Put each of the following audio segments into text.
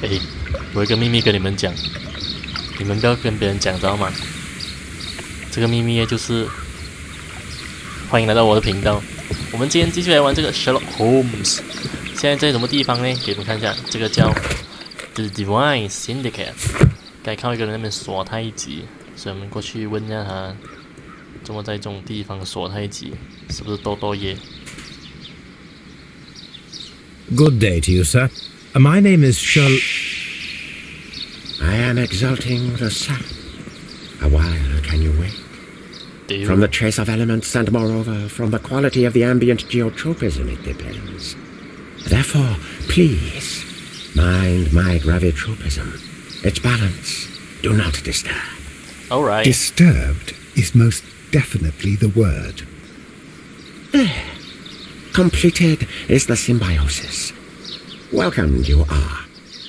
哎，我有个秘密跟你们讲，你们不要跟别人讲，知道吗？这个秘密就是欢迎来到我的频道。我们今天继续来玩这个 Sherlock Holmes。现在在什么地方呢？给你们看一下，这个叫 The Divine Syndicate。该看到一个人在那边耍太极，所以我们过去问一下他，怎么在这种地方耍太极，是不是多多耶？ Good day to you, sir. My name is Sherlock. I am exalting the sun. A while can you wait? From the trace of elements and moreover from the quality of the ambient geotropism it depends. Therefore, please, mind my gravitropism. Its balance. Do not disturb. Alright. Disturbed is most definitely the word. Completed is the symbiosis. Welcome you are.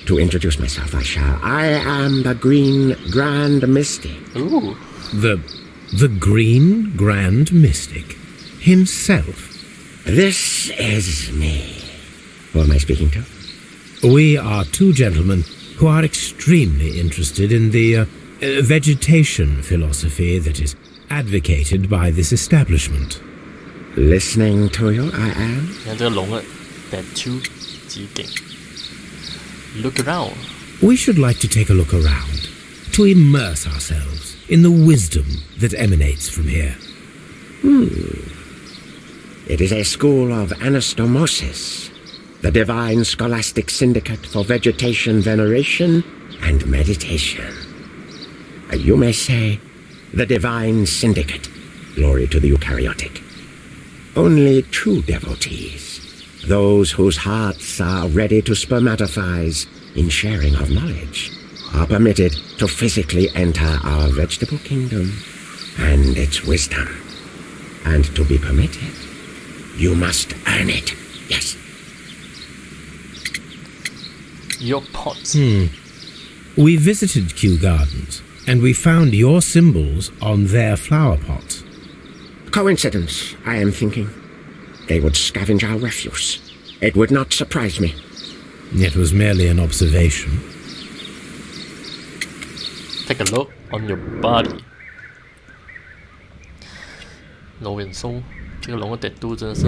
To introduce myself, I am the Green Grand Mystic. Ooh. The Green Grand Mystic himself. This is me. Who am I speaking to? We are two gentlemen who are extremely interested in the vegetation philosophy that is advocated by this establishment. Listening to you, I am. 你看这个龙的 tattoo 几顶 Look around. We should like to take a look around, to immerse ourselves in the wisdom that emanates from here. It is a school of anastomosis, the divine scholastic syndicate for vegetation veneration and meditation. You may say, the divine syndicate, glory to the eukaryotic. Only true devotees, those whose hearts are ready to spermatophize in sharing of knowledge, are permitted to physically enter our vegetable kingdom and its wisdom. And to be permitted, you must earn it. Yes. Your pots. We visited Kew Gardens, and we found your symbols on their flower pots. Coincidence, I am thinking. They would scavenge our refuse. It would not surprise me. It was merely an observation. Take a look on your body. 龙眼松，这个龙的 tattoo 真的是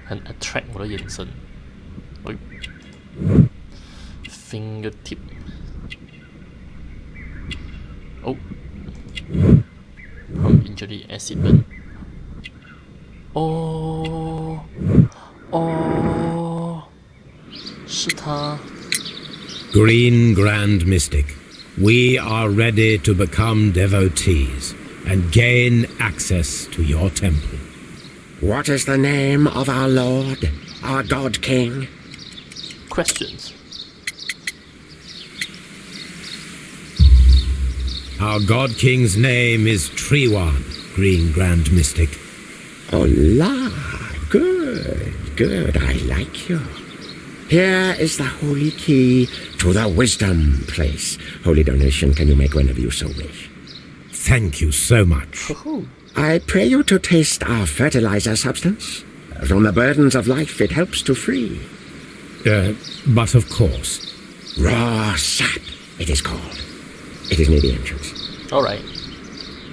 很 attract 我的眼神。喂 ，fingertip。哦 ，from injury acid burn。哦，是他。Green Grand Mystic, we are ready to become devotees and gain access to your temple. What is the name of our Lord, our God King? Questions. Our God King's name is Treewan, Green Grand Mystic. Oh, la, good, I like you. Here is the holy key to the wisdom place. Holy donation can you make whenever you so wish. Thank you so much. I pray you to taste our fertilizer substance. From the burdens of life it helps to free. But of course. Raw sap, it is called. It is near the entrance. Alright.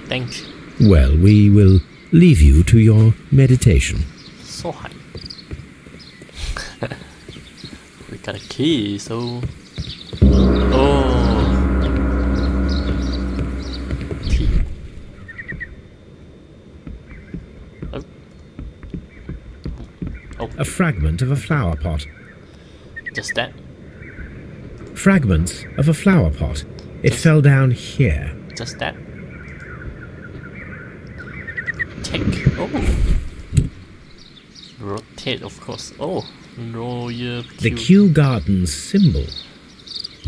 Thank you. Well, we will leave you to your meditation. So high. We got a key, so... Oh! Key. Oh. A fragment of a flower pot. Just that? Fragments of a flower pot. It fell down here. Just that? Take. Oh! Rotate, of course. Oh! Royal The Kew Gardens symbol.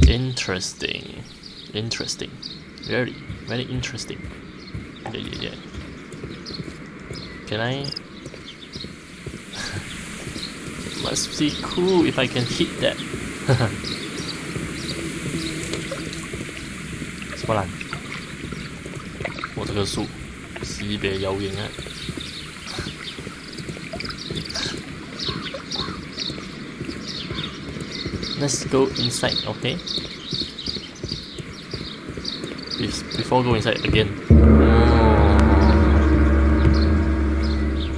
Interesting. Very interesting. Yeah. Can I? Must be cool if I can hit that. 什么蓝？我这个树西北遥远啊！ Let's go inside, okay? Before go inside again.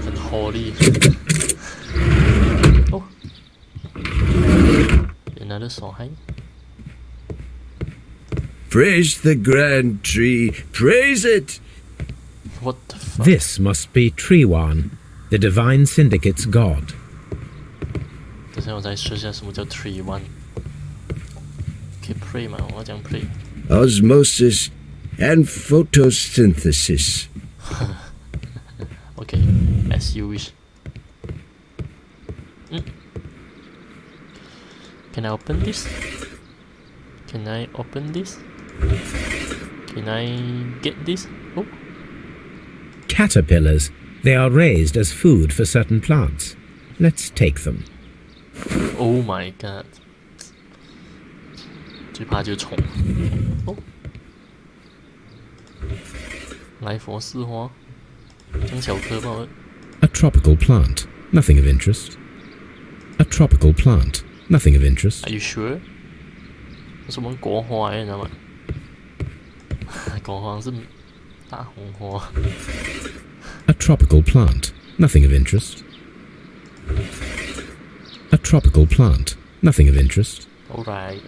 And holy. Oh. Another 小孩. Praise the grand tree, praise it! What the fuck? This must be Treewan, the Divine Syndicate's god. 等下我再试一下什么叫 Tree One。可以 pray 吗？我要讲 pray。 Osmosis and photosynthesis. Okay, as you wish. Can I open this? Can I open this? Can I get this? Oh. Caterpillars. They are raised as food for certain plants. Let's take them. Oh my god. 最怕就是虫。哦。来佛寺花，张小科吧。 A tropical plant. Nothing of interest. A tropical plant. Nothing of interest. Are you sure? 这是我们国花你知道吗？国花是大红花。A tropical plant. Nothing of interest. A tropical plant. Nothing of interest. Alright.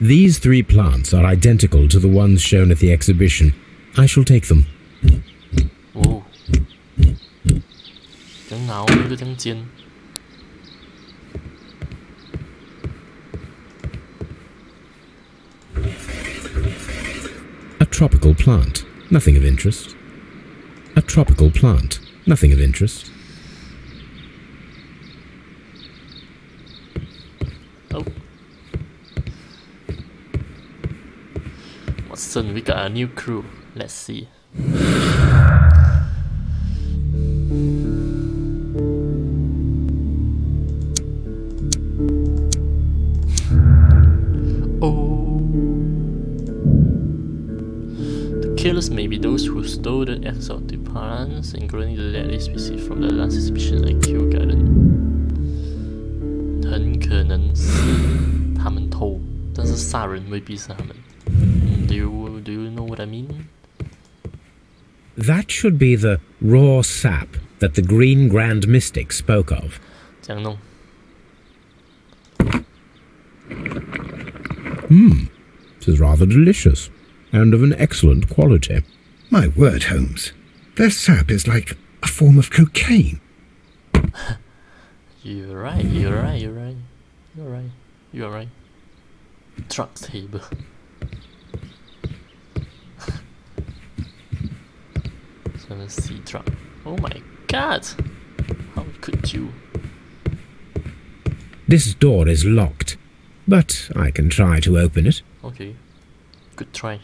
These 3 plants are identical to the ones shown at the exhibition. I shall take them. 哦，这样挠那个这样尖。A tropical plant. Nothing of interest. A tropical plant. Nothing of interest. Oh. Watson, we got a new crew. Let's see. Oh. The killers may be those who stole the exotic plants, including the deadly species from the last exhibition at Kew Garden. 很可能是他们偷，但是杀人未必是他们。Do you know what I mean? That should be the raw sap that the Green Grand Mystic spoke of. 这样弄。It is rather delicious, and of an excellent quality. My word, Holmes. Their sap is like a form of cocaine. You're right. Drug table. So let's see drug. Oh my god! How could you? This door is locked, but I can try to open it. Okay, good try.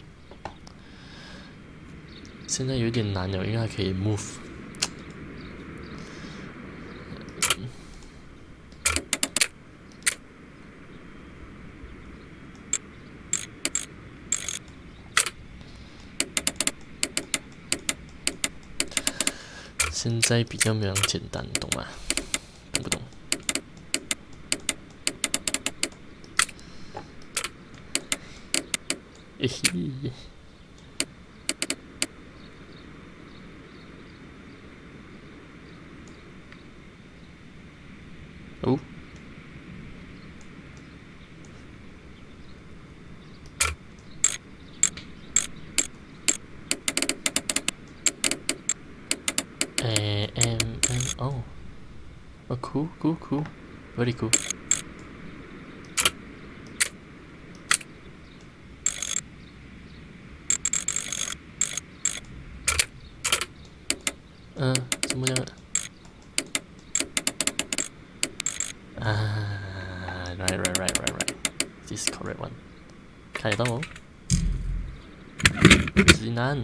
现在有点难了，因为它可以 move。现在比较没有简单，懂吗？懂不懂？嘿嘿。哦。Oh, cool. Very cool. Right. This is correct one. 看得到哦。直男。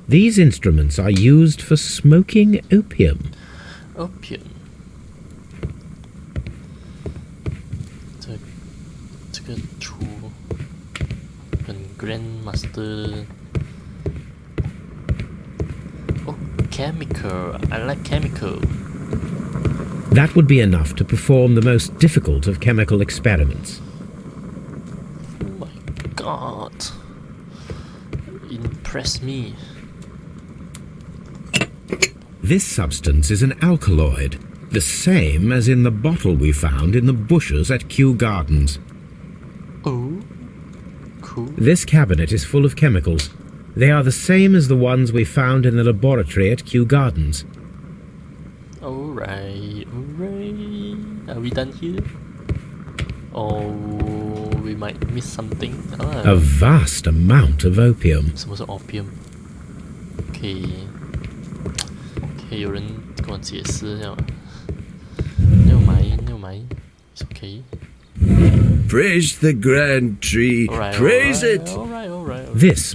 These instruments are used for smoking opium. Opium. 这个除 Grandmaster. Oh, chemical. I like chemical. That would be enough to perform the most difficult of chemical experiments. Oh my god. Impress me. This substance is an alkaloid, the same as in the bottle we found in the bushes at Kew Gardens. Oh, cool. This cabinet is full of chemicals. They are the same as the ones we found in the laboratory at Kew Gardens. Alright. Are we done here? Oh, we might miss something. A vast amount of opium. 什么是 opium？ 可以有人跟我解释一下吗？没有买 ，it's okay. Praise the grand tree. Praise it. Alright. This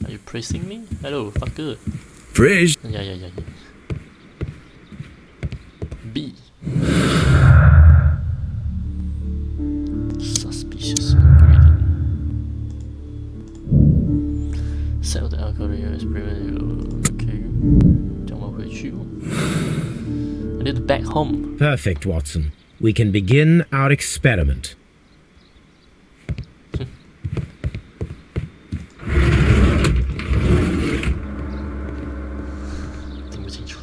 Are you praising me? Hello, fucker. Praise. Yeah. B. Suspicious ingredient. Sell the alcohol experiment. Okay. 这样我回去。I need to back home. Perfect, Watson. We can begin our experiment. 听不清楚。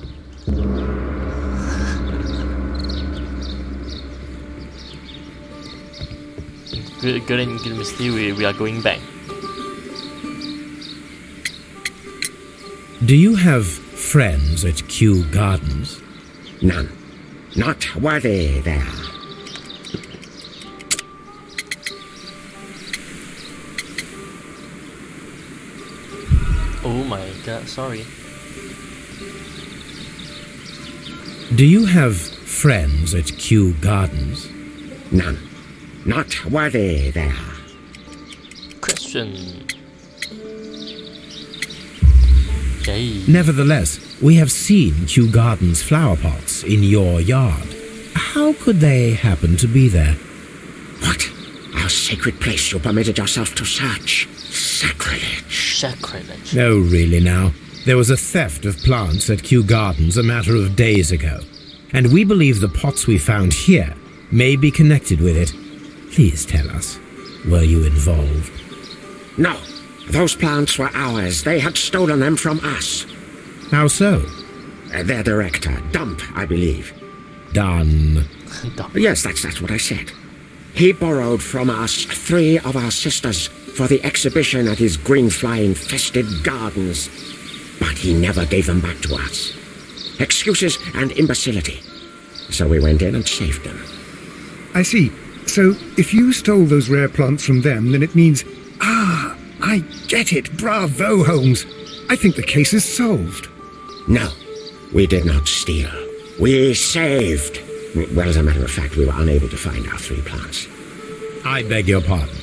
Good and good mystery. We are going back. Do you have friends at Kew Gardens? None. Not worthy there. Oh my god, sorry. Do you have friends at Kew Gardens? None. Not worthy there. Question. Okay. Nevertheless, we have seen Kew Gardens flower pots in your yard. How could they happen to be there? What? Our sacred place you permitted yourself to search. Sacrilege. Sacrilege. No, really now. There was a theft of plants at Kew Gardens a matter of days ago, and we believe the pots we found here may be connected with it. Please tell us, were you involved? No. Those plants were ours. They had stolen them from us. How so? Their director, Dump, I believe. Done. Yes, that's what I said. He borrowed from us 3 of our sisters for the exhibition at his green-fly-infested gardens. But he never gave them back to us. Excuses and imbecility. So we went in and saved them. I see. So, if you stole those rare plants from them, then it means... I get it. Bravo, Holmes. I think the case is solved. No, we did not steal. We saved. Well, as a matter of fact, we were unable to find our 3 plants. I beg your pardon.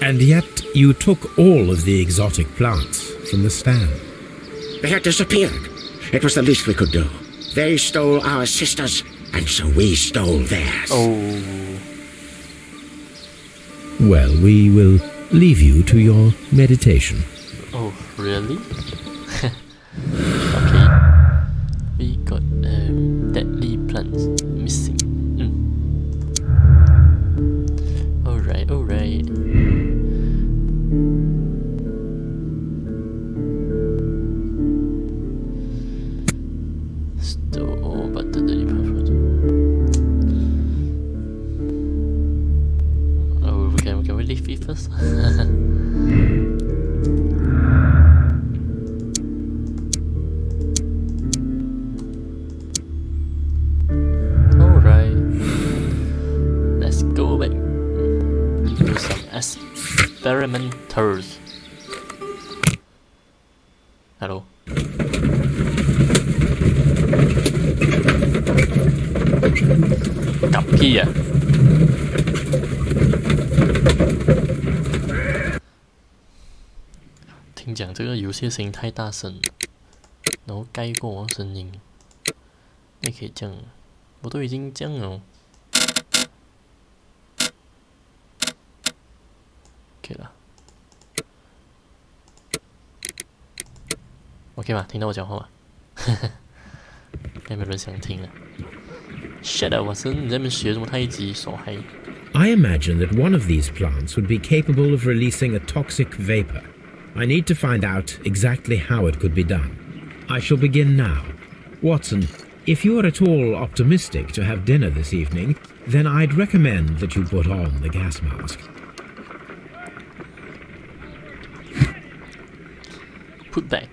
And yet you took all of the exotic plants from the stand. They had disappeared. It was the least we could do. They stole our sisters, and so we stole theirs. Oh. Well, we will leave you to your meditation. Oh, really? Okay. We got deadly plants missing. Alright. Still, but the deadly plant. Oh, can we leave it first? Experimenters. Hello. Cặp kia à?聽講這個遊戲聲音太大聲，然後蓋過我聲音。你可以這樣，我都已經這樣了。OK 了。OK 吗？听到我讲话吗？有没有人想听啊 ？Shut up， Watson， 你在那边学什么太极手嗨？ I imagine that one of these plants would be capable of releasing a toxic vapor. I need to find out exactly how it could be done. I shall begin now. Watson, if you are at all optimistic to have dinner this evening, then I'd recommend that you put on the gas mask. Put back.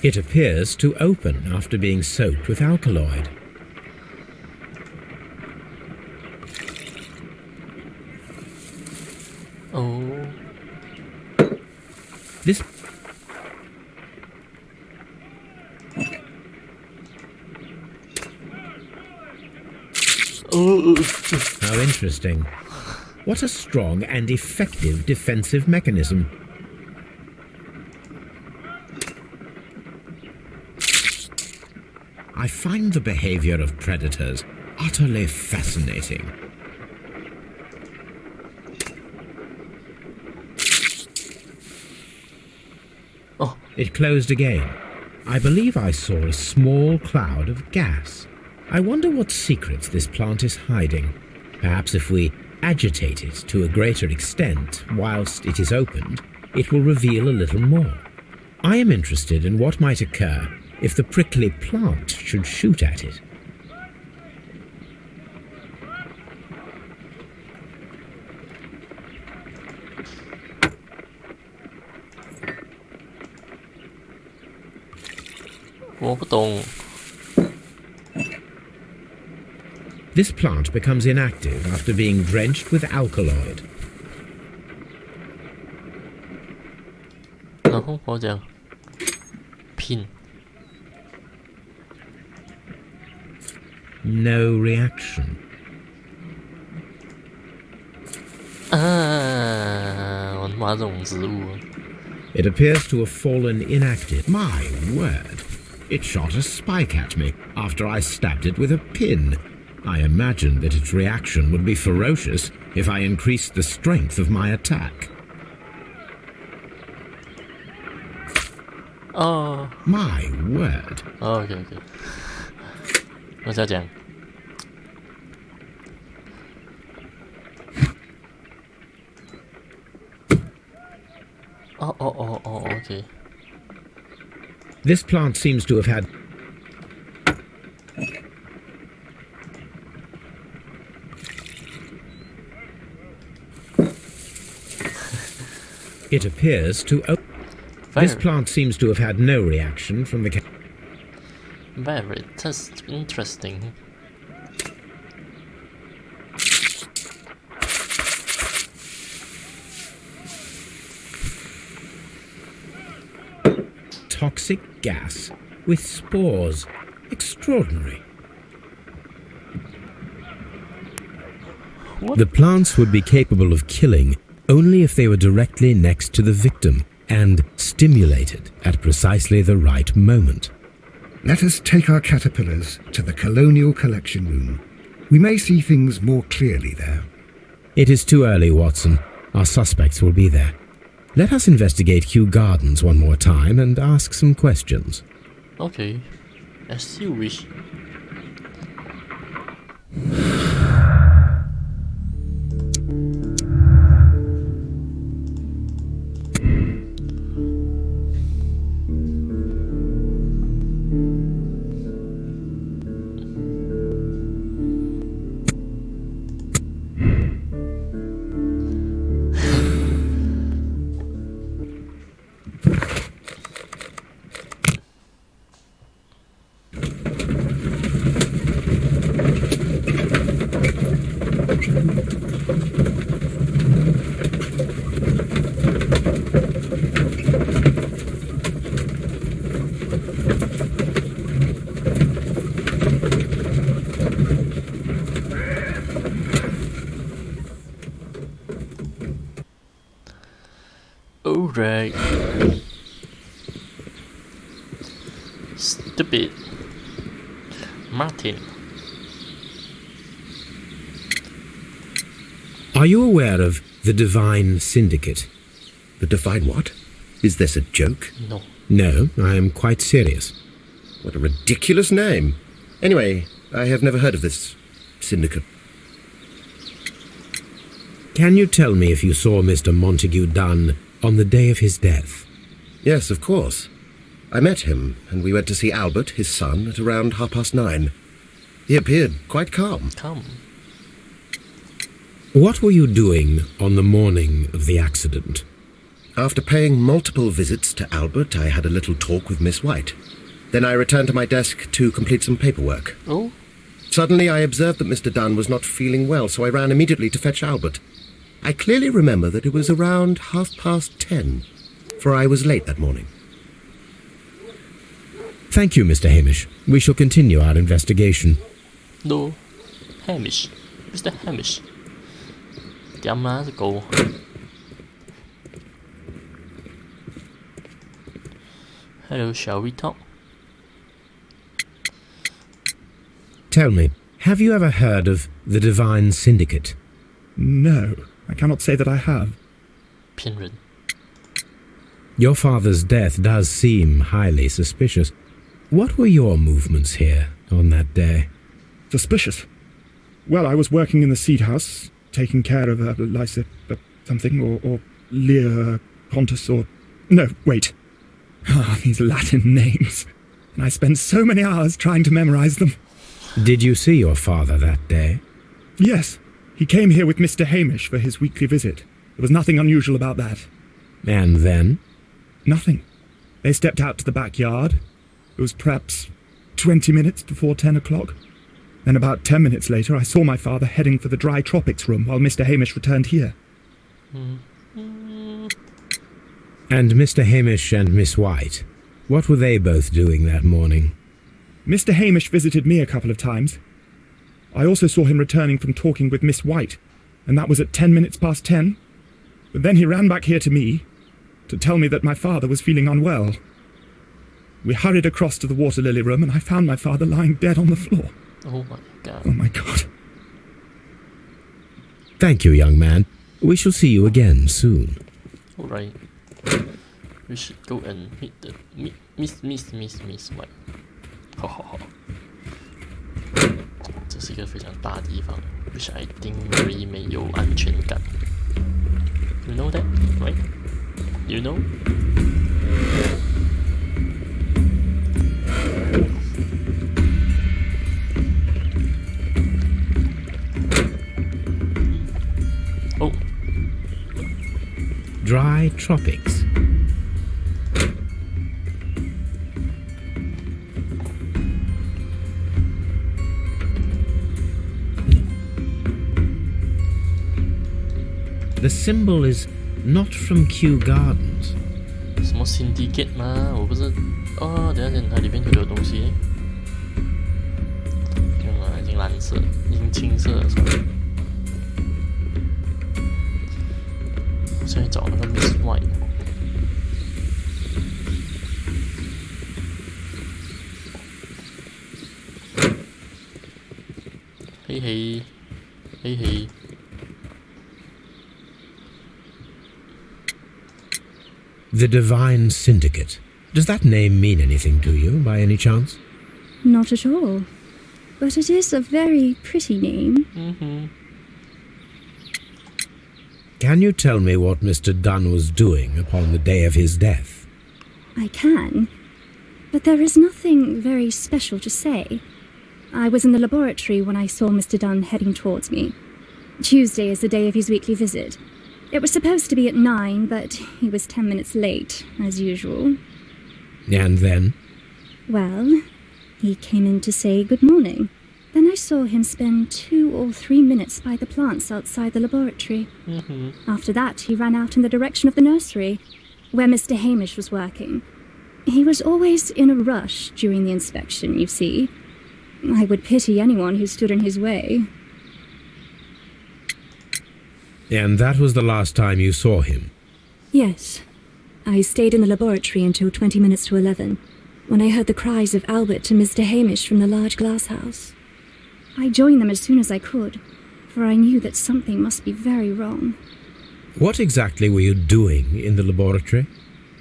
It appears to open after being soaked with alkaloid. Oh. This How interesting. What a strong and effective defensive mechanism. I find the behavior of predators utterly fascinating. Oh. It closed again. I believe I saw a small cloud of gas. I wonder what secrets this plant is hiding. Perhaps if we agitate it to a greater extent whilst it is opened, it will reveal a little more. I am interested in what might occur if the prickly plant should shoot at it. This plant becomes inactive after being drenched with alkaloid. 然后我讲 pin No reaction. 啊，我妈这种植物。 It appears to have fallen inactive. My word! It shot a spike at me after I stabbed it with a pin. I imagined that its reaction would be ferocious if I increased the strength of my attack. Oh. My word! OK OK， 我再讲。哦 OK。 This plant seems to have had... It appears to... This plant seems to have had no reaction from the... Very interesting. Toxic gas with spores. Extraordinary. What? The plants would be capable of killing only if they were directly next to the victim and stimulated at precisely the right moment. Let us take our caterpillars to the Colonial Collection Room. We may see things more clearly there. It is too early, Watson. Our suspects will be there. Let us investigate Kew Gardens one more time and ask some questions. OK， as you wish。Alright. Stupid. Martin. Are you aware of the Divine Syndicate? The Divine what? Is this a joke? No. No, I am quite serious. What a ridiculous name. Anyway, I have never heard of this syndicate. Can you tell me if you saw Mr. Montague Dunn on the day of his death? Yes, of course. I met him, and we went to see Albert, his son, at around 9:30. He appeared quite calm. Come. What were you doing on the morning of the accident? After paying multiple visits to Albert, I had a little talk with Miss White. Then I returned to my desk to complete some paperwork. Oh. Suddenly I observed that Mr. Dunn was not feeling well, so I ran immediately to fetch Albert. I clearly remember that it was around 10:30, for I was late that morning. Thank you, Mr. Hamish. We shall continue our investigation. No. Hamish. Mr. Hamish. Chăm má cái cô. Hello, shall we talk? Tell me, have you ever heard of the Divine Syndicate? No, I cannot say that I have. 骗人. Your father's death does seem highly suspicious. What were your movements here on that day? Suspicious? Well, I was working in the seed house, taking care of Lysa something, or Lear Pontus, or... No, wait. Ah, these Latin names. And I spent so many hours trying to memorize them. Did you see your father that day? Yes. He came here with Mr. Hamish for his weekly visit. There was nothing unusual about that. And then? Nothing. They stepped out to the backyard. It was perhaps 20 minutes before 10 o'clock. Then about 10 minutes later, I saw my father heading for the dry tropics room while Mr. Hamish returned here. And Mr. Hamish and Miss White, what were they both doing that morning? Mr. Hamish visited me a couple of times. I also saw him returning from talking with Miss White, and that was at 10 minutes past 10. But then he ran back here to me to tell me that my father was feeling unwell. We hurried across to the water lily room, and I found my father lying dead on the floor. Oh my god. Oh my God. Thank you, young man. We shall see you again soon. Alright. We should go and meet the Miss White. 好好好。这是一个非常大的地方 ，which I think very 没有安全感。You know that, right? You know? Oh. Dry tropics. The symbol is not from Kew Gardens. 什么 syndicate 吗？我不是。哦，等一下，它里面就有东西。看嘛，已经蓝色，已经青色了，是吧？我现在找那个 Miss White。嘿嘿，嘿嘿。The Divine Syndicate. Does that name mean anything to you, by any chance? Not at all. But it is a very pretty name. Can you tell me what Mr. Dunn was doing upon the day of his death? I can. But there is nothing very special to say. I was in the laboratory when I saw Mr. Dunn heading towards me. Tuesday is the day of his weekly visit. It was supposed to be at 9, but he was 10 minutes late, as usual. And then? Well, he came in to say good morning. Then I saw him spend 2 or 3 minutes by the plants outside the laboratory. After that, he ran out in the direction of the nursery, where Mr. Hamish was working. He was always in a rush during the inspection, you see. I would pity anyone who stood in his way. And that was the last time you saw him? Yes, I stayed in the laboratory until 20 minutes to 11, when I heard the cries of Albert and Mr. Hamish from the large glass house. I joined them as soon as I could, for I knew that something must be very wrong. What exactly were you doing in the laboratory?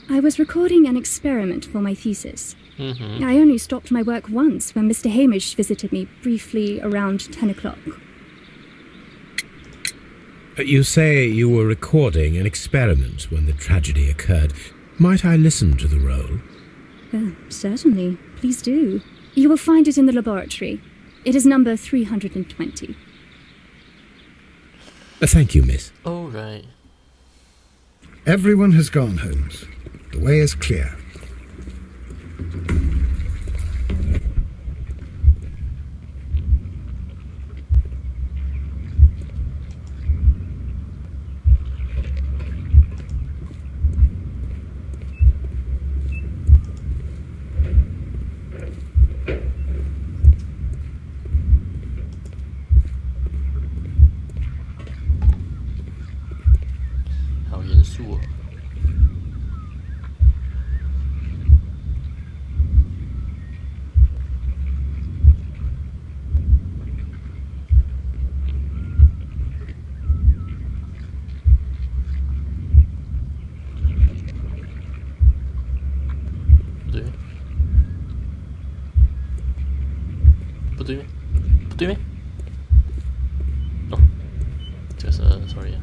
I was recording an experiment for my thesis. I only stopped my work once when Mr. Hamish visited me briefly around 10 o'clock. You say you were recording an experiment when the tragedy occurred. Might I listen to the roll? Certainly. Please do. You will find it in the laboratory. It is number 320. Thank you, miss. Alright. Everyone has gone, Holmes. The way is clear. sorry.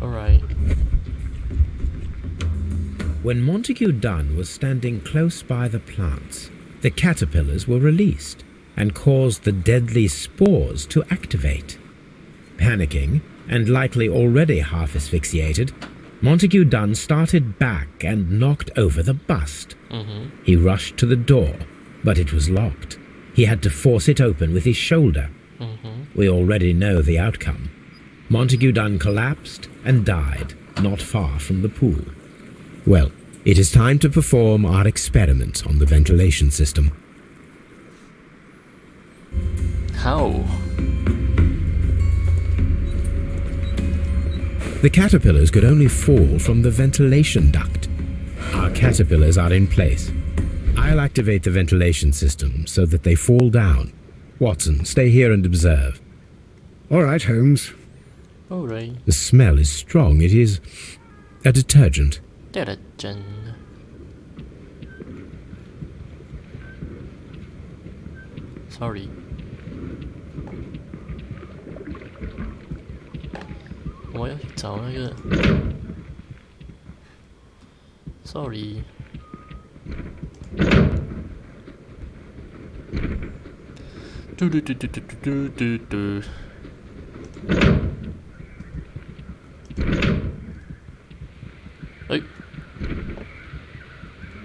Alright. When Montague Dunn was standing close by the plants, the caterpillars were released and caused the deadly spores to activate. Panicking, and likely already half asphyxiated, Montague Dunn started back and knocked over the bust. He rushed to the door, but it was locked. He had to force it open with his shoulder. We already know the outcome. Montague Dunn collapsed and died not far from the pool. Well, it is time to perform our experiment on the ventilation system. How? The caterpillars could only fall from the ventilation duct. Our caterpillars are in place. I'll activate the ventilation system so that they fall down. Watson, stay here and observe. All right, Holmes. Alright. The smell is strong. It is a detergent. Detergent. Sorry.我要去找那个 Sorry. Hey.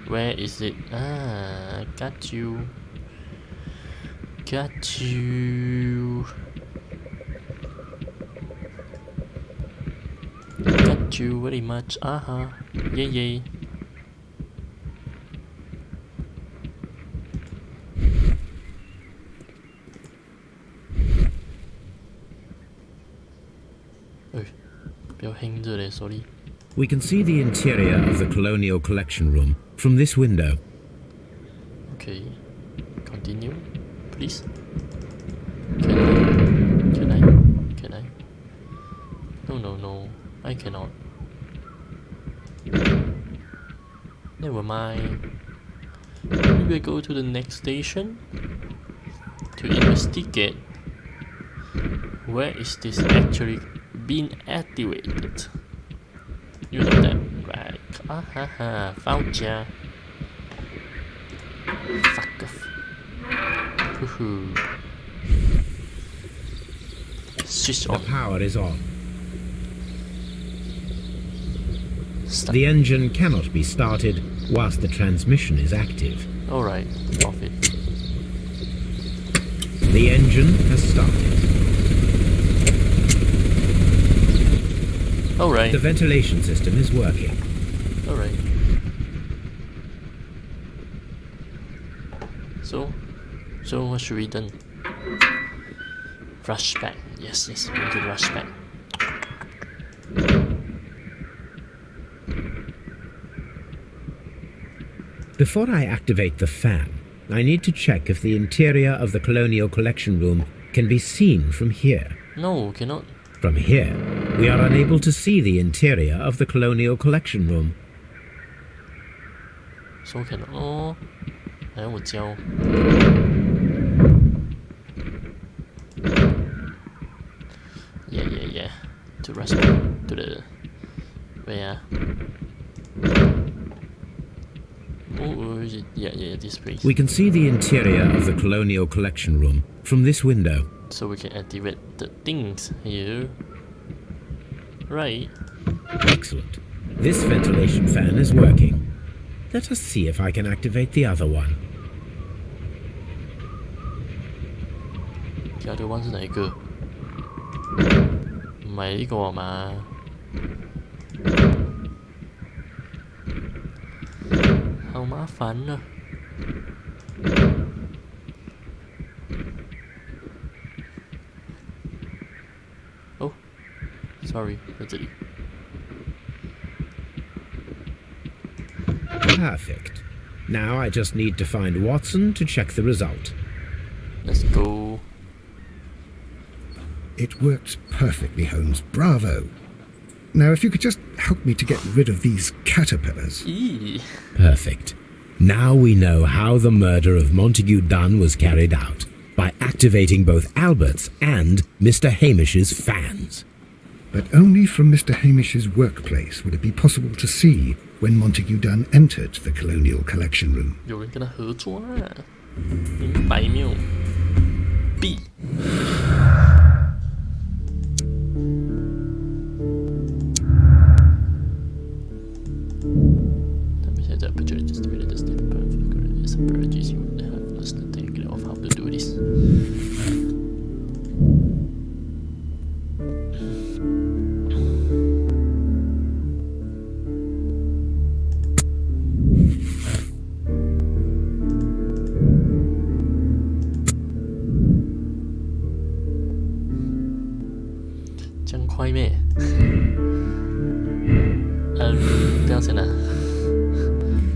Where is it? Ah, got you. Got you. Got you very much. Yay yay. Sorry. We can see the interior of the Colonial Collection Room from this window. Okay. Continue, please. Can I? No. I cannot. Never mind. We will go to the next station to investigate where is this actually being activated. You know that, right? Ah ha ha, found ya. Fuck off. Woohoo. Switch The on. power is on. Start. The engine cannot be started whilst the transmission is active. Alright, off it. The engine has started. Alright, The ventilation system is working. alright. So what should we do? Rush back. Yes, we can rush back. Before I activate the fan, I need to check if the interior of the Colonial Collection Room can be seen from here. No, cannot. From here, we are unable to see the interior of the Colonial Collection Room. So cannot. Oh, 还要我教。Yeah. To rush back to the where? Oh, is it? Yeah, this place. We can see the interior of the Colonial Collection Room from this window. So we can activate the things here. Right. Excellent. This ventilation fan is working. Let us see if I can activate the other one. The other one 是哪一个？唔係呢個嘛？好麻煩啊！ Oh, sorry，在这里。 Perfect. Now I just need to find Watson to check the result. Let's go. It works perfectly, Holmes. Bravo. Now, if you could just help me to get rid of these caterpillars. Eee. Perfect. Now we know how the murder of Montague Dunn was carried out, by activating both Albert's and Mr. Hamish's fans. But only from Mr. Hamish's workplace would it be possible to see when Montague Dunn entered the Colonial Collection Room. 有人跟他合作啊，明白没有 ？B。他们现在不觉得 just made the step part for the current as a purchase you would have lost the technique of how to do this.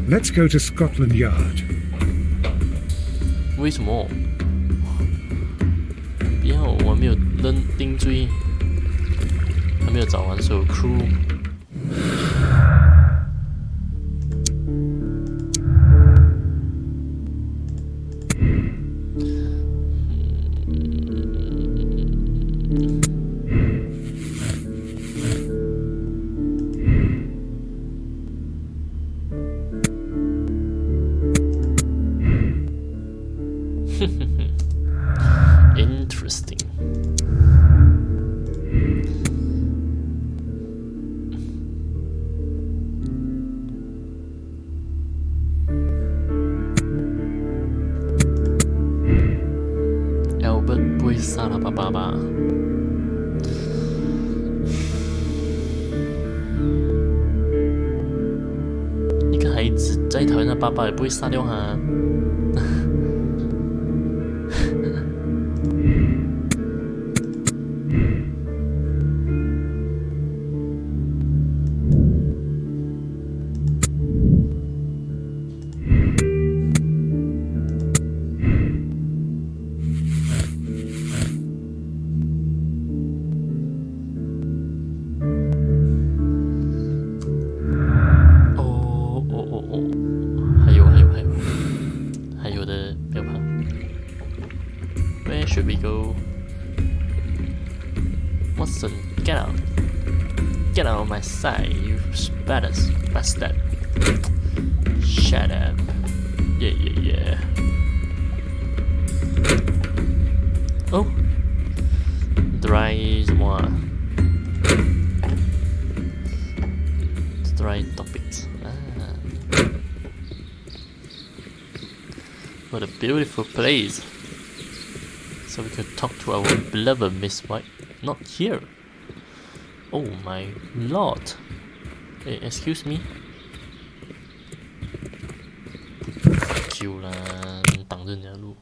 Let's go to Scotland Yard. 为什么？不要，我还没有认定罪，还没有找完所有 crew。Interesting. Albert 不会杀了爸爸吧？一个孩子再讨厌他爸爸，也不会杀掉他。go. Watson, get out. Get out of my sight, you bastard. Shut up. Yeah. Oh! Dry 什么啊 Dry topics. What a beautiful place. So we could talk to our beloved Miss White. Not here. Oh my lord. Hey, excuse me. 久了，挡着人家路。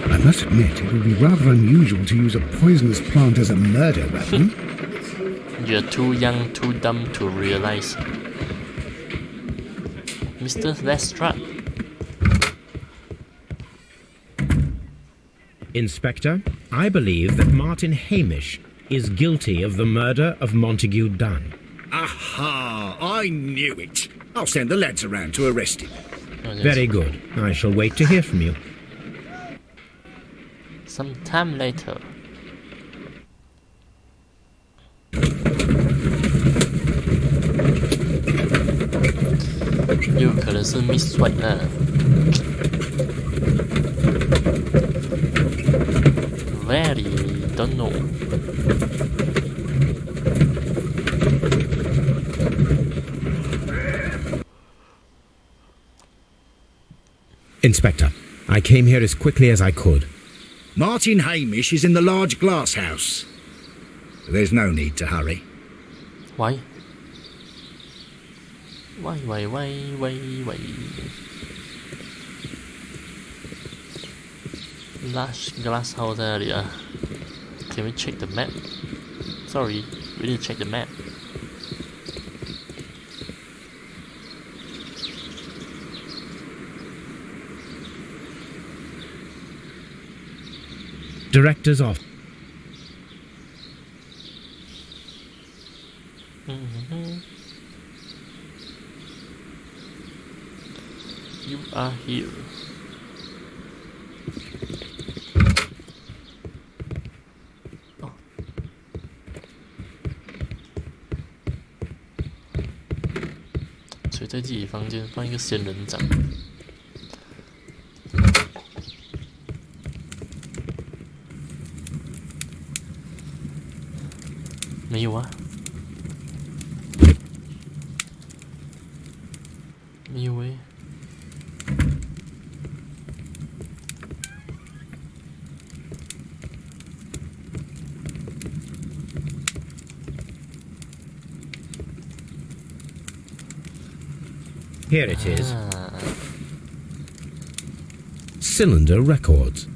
I must admit, it would be rather unusual to use a poisonous plant as a murder weapon. You're too young, too dumb to realize. Mr. Lestrade. Inspector, I believe that Martin Hamish is guilty of the murder of Montague Dunn. Aha! I knew it. I'll send the lads around to arrest him. Very good. I shall wait to hear from you. Some time later. You 可能是 Miss White 了。Very don't know. Inspector, I came here as quickly as I could. Martin Hamish is in the large glass house. There's no need to hurry. Why? Large glass house 在哪里啊 Can we check the map? Sorry, we need to check the map. Director's off. You are here. Oh. 所以在自己房间放一个仙人掌。没有啊，没有诶。Here it is. Cylinder Records.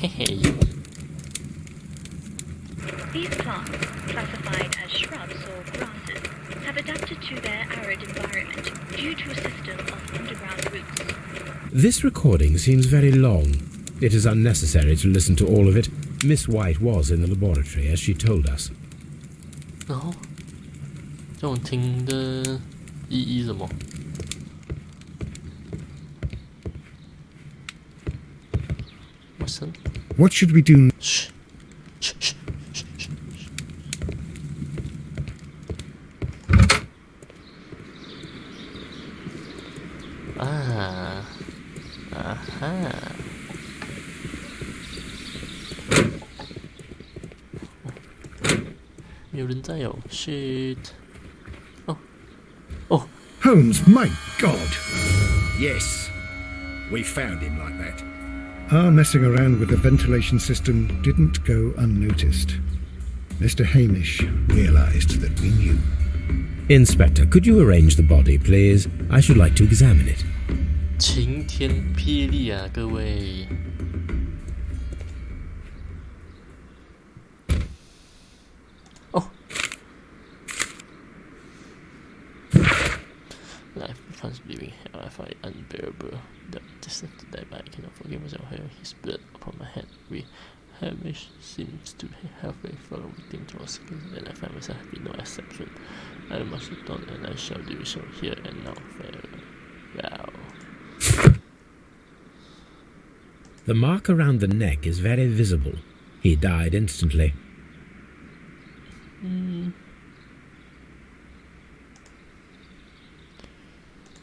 Hey. These plants, classified as shrubs or grasses, have adapted to their arid environment due to a system of underground roots. This recording seems very long. It is unnecessary to listen to all of it. Miss White was in the laboratory, as she told us. 然后，这种听的意义是什么？ What should we do? Shh. Ah. Aha. 没有人在哦 ，shit。哦，哦。 Holmes, my God! Yes, we found him like that. Our messing around with the ventilation system didn't go unnoticed. Mr. Hamish realized that we knew. Inspector, could you arrange the body, please? I should like to examine it. 晴天霹雳啊，各位！哦 ，Life becomes living hell. I find it unbearable. The distance to die, but I cannot forgive myself. Having his blood upon my head. Hamish seems to halfway follow within 2 seconds, and I find myself having no exception. I must have done, and I shall do so here and now. Farewell. The mark around the neck is very visible. He died instantly.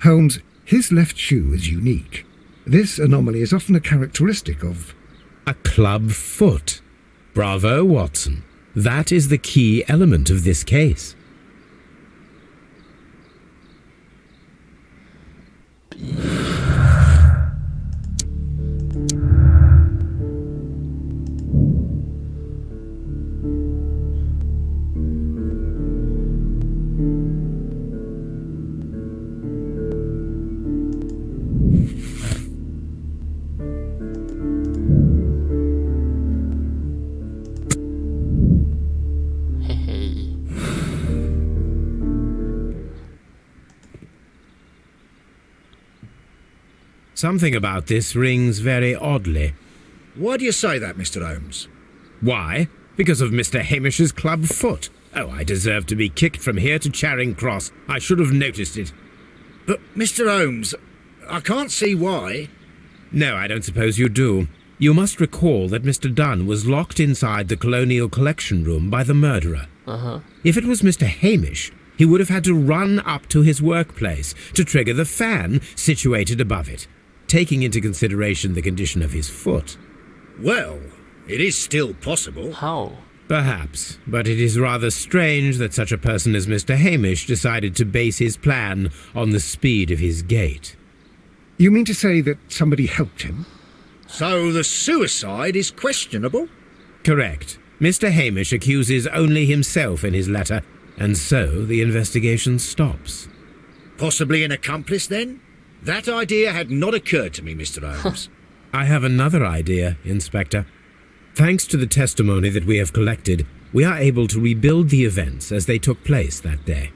Holmes, his left shoe is unique. This anomaly is often a characteristic of... A club foot. Bravo, Watson. That is the key element of this case. Something about this rings very oddly. Why do you say that, Mr. Holmes? Why? Because of Mr. Hamish's club foot. Oh, I deserve to be kicked from here to Charing Cross. I should have noticed it. But, Mr. Holmes, I can't see why. No, I don't suppose you do. You must recall that Mr. Dunn was locked inside the Colonial Collection Room by the murderer. If it was Mr. Hamish, he would have had to run up to his workplace to trigger the fan situated above it, taking into consideration the condition of his foot. Well, it is still possible. How? Perhaps, but it is rather strange that such a person as Mr. Hamish decided to base his plan on the speed of his gait. You mean to say that somebody helped him? So the suicide is questionable? Correct. Mr. Hamish accuses only himself in his letter, and so the investigation stops. Possibly an accomplice, then? That idea had not occurred to me, Mr. Holmes. I have another idea, Inspector. Thanks to the testimony that we have collected, we are able to rebuild the events as they took place that day.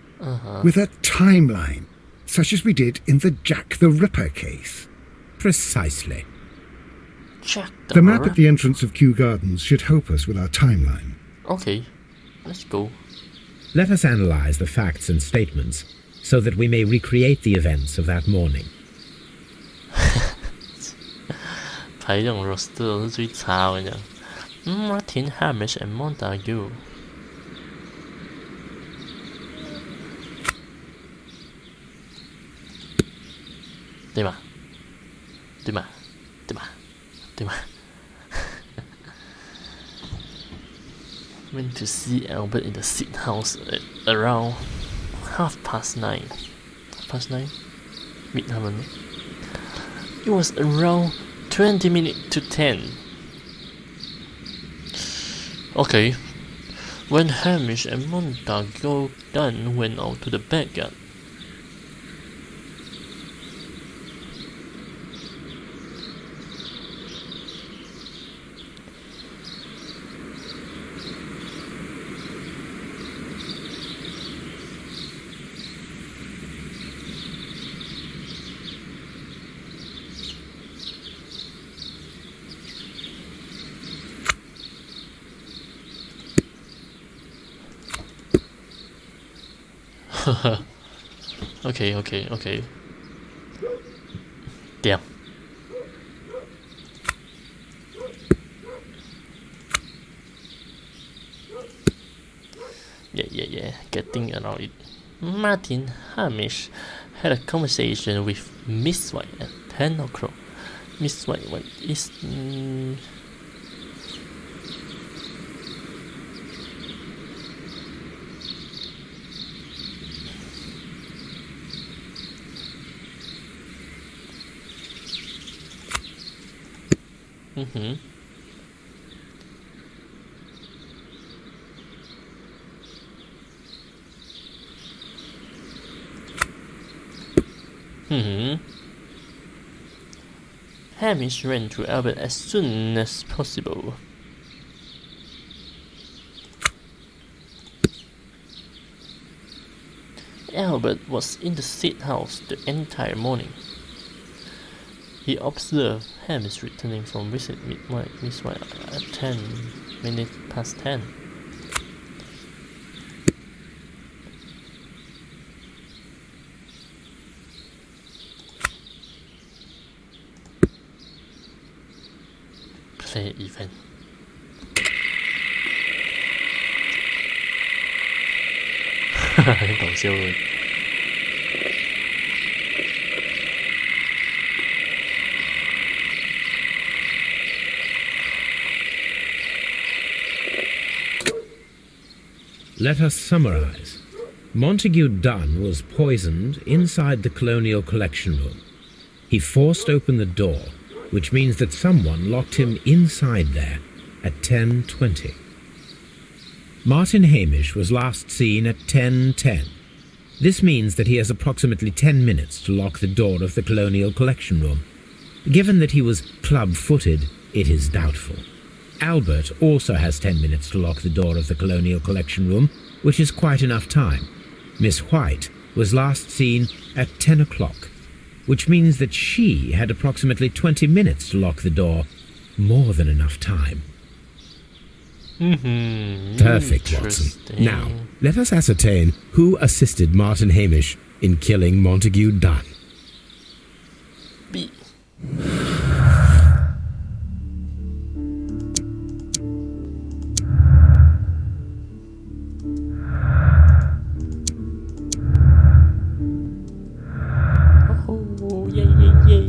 With a timeline, such as we did in the Jack the Ripper case. Precisely. Jack The map at the entrance of Kew Gardens should help us with our timeline. Okay, let's go. Let us analyze the facts and statements so that we may recreate the events of that morning. 排这种 roster 都是最差，我跟你讲。Martin, Hamish and Montague. 对吧？对吧？对吧？对吧？Went to see Albert in the Seat House at around 9:30. 9:30? Meet 他们。It was around 20 minutes to 10. Okay. When Hamish and Montague Dunn went out to the backyard. Okay. Damn. Yeah. Getting around it. Martin Hamish had a conversation with Miss White at 10 o'clock. Miss White went east. Hamish ran to Albert as soon as possible. Albert was in the said house the entire morning. He observed Hamish returning from visit with Miss White at 10 minutes past 10. Play event.很搞笑的。Let us summarize. Montague Dunn was poisoned inside the Colonial Collection Room. He forced open the door, which means that someone locked him inside there at 10:20. Martin Hamish was last seen at 10:10. This means that he has approximately 10 minutes to lock the door of the Colonial Collection Room. Given that he was club-footed, it is doubtful. Albert also has 10 minutes to lock the door of the Colonial Collection Room, which is quite enough time. Miss White was last seen at 10 o'clock, which means that she had approximately 20 minutes to lock the door. More than enough time. Perfect, Watson. Now, let us ascertain who assisted Martin Hamish in killing Montague Dunn. B. Oh, yay, yay, yay.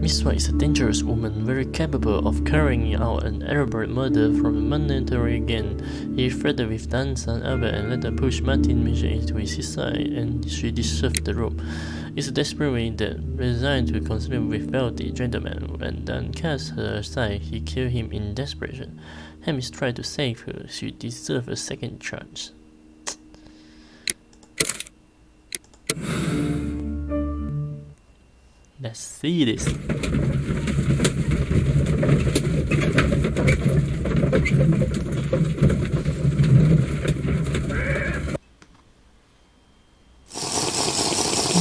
Miss White is a dangerous woman, very capable of carrying out an elaborate murder from a monetary gain. He flirted with Dunn's son Albert and later pushed Martin Hamish into his suicide, and she deserved the rope. It's a desperate way that, resigned to consume with wealthy gentlemen, when Dunn cast her aside, he killed him in desperation. Hamish tried to save her. She deserved a second chance. Let's see this.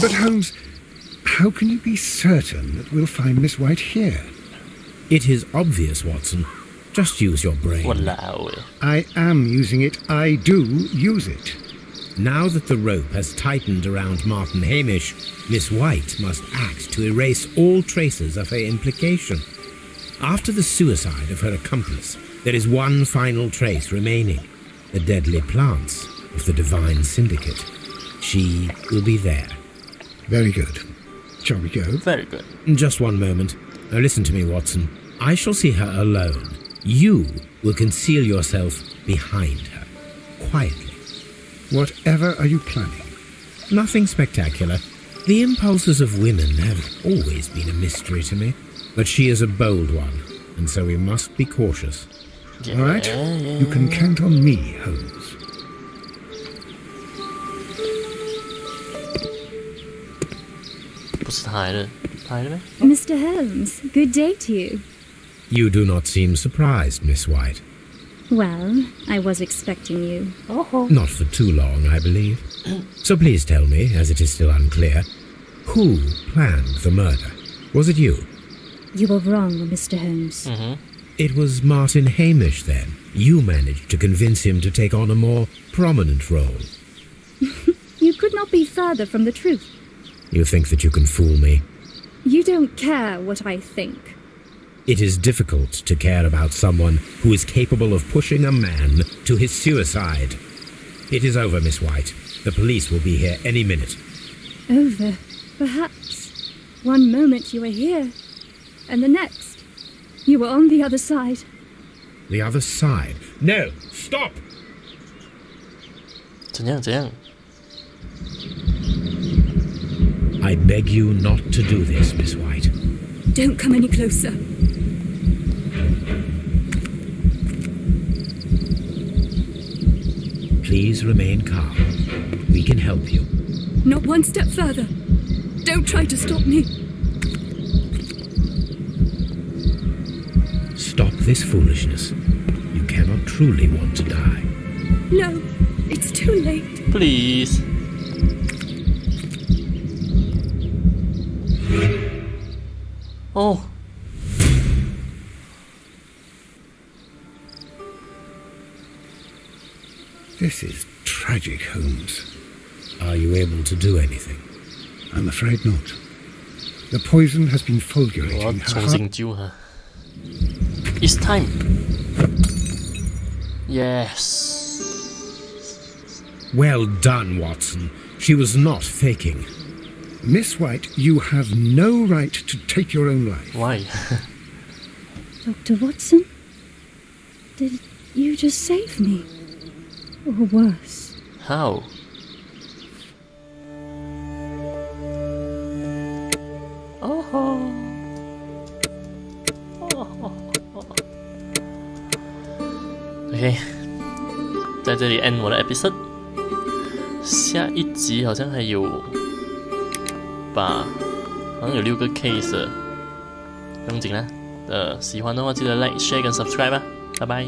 But Holmes, how can you be certain that we'll find Miss White here? It is obvious, Watson. Just use your brain. Walao. I am using it. I do use it. Now that the rope has tightened around Martin Hamish, Miss White must act to erase all traces of her implication. After the suicide of her accomplice, there is one final trace remaining: the deadly plants of the Divine Syndicate. She will be there. Very good. Shall we go? Very good. Just one moment. Now listen to me, Watson. I shall see her alone. You will conceal yourself behind her, quietly. Whatever are you planning? Nothing spectacular. The impulses of women have always been a mystery to me. But she is a bold one, and so we must be cautious. All right? You can count on me, Holmes. Mr. Holmes, good day to you. You do not seem surprised, Miss White. Well, I was expecting you. Not for too long, I believe. So please tell me, as it is still unclear, who planned the murder? Was it you? You were wrong, Mr. Holmes. It was Martin Hamish, then. You managed to convince him to take on a more prominent role. You could not be further from the truth. You think that you can fool me? You don't care what I think. It is difficult to care about someone who is capable of pushing a man to his suicide. It is over, Miss White. The police will be here any minute. Over? Perhaps One moment you were here, and the next, you were on the other side. The other side? No! Stop! 怎样怎样 I beg you not to do this, Miss White. Don't come any closer. Please remain calm. We can help you. Not one step further. Don't try to stop me. Stop this foolishness. You cannot truly want to die. No, it's too late. Please. Oh. This is tragic, Holmes. Are you able to do anything? I'm afraid not. The poison has been 我要 fulgurating her 重 heart. 新救她。It's time. Yes. Well done, Watson. She was not faking. Miss White, you have no right to take your own life. Why? Dr. Watson? Did you just save me? Or worse? How? Oh. OK， 在这里 end 我的 episode。下一集好像还有好像有6个 case 的，不用紧啦。喜欢的话记得 like、share 跟 subscribe 吧，拜拜。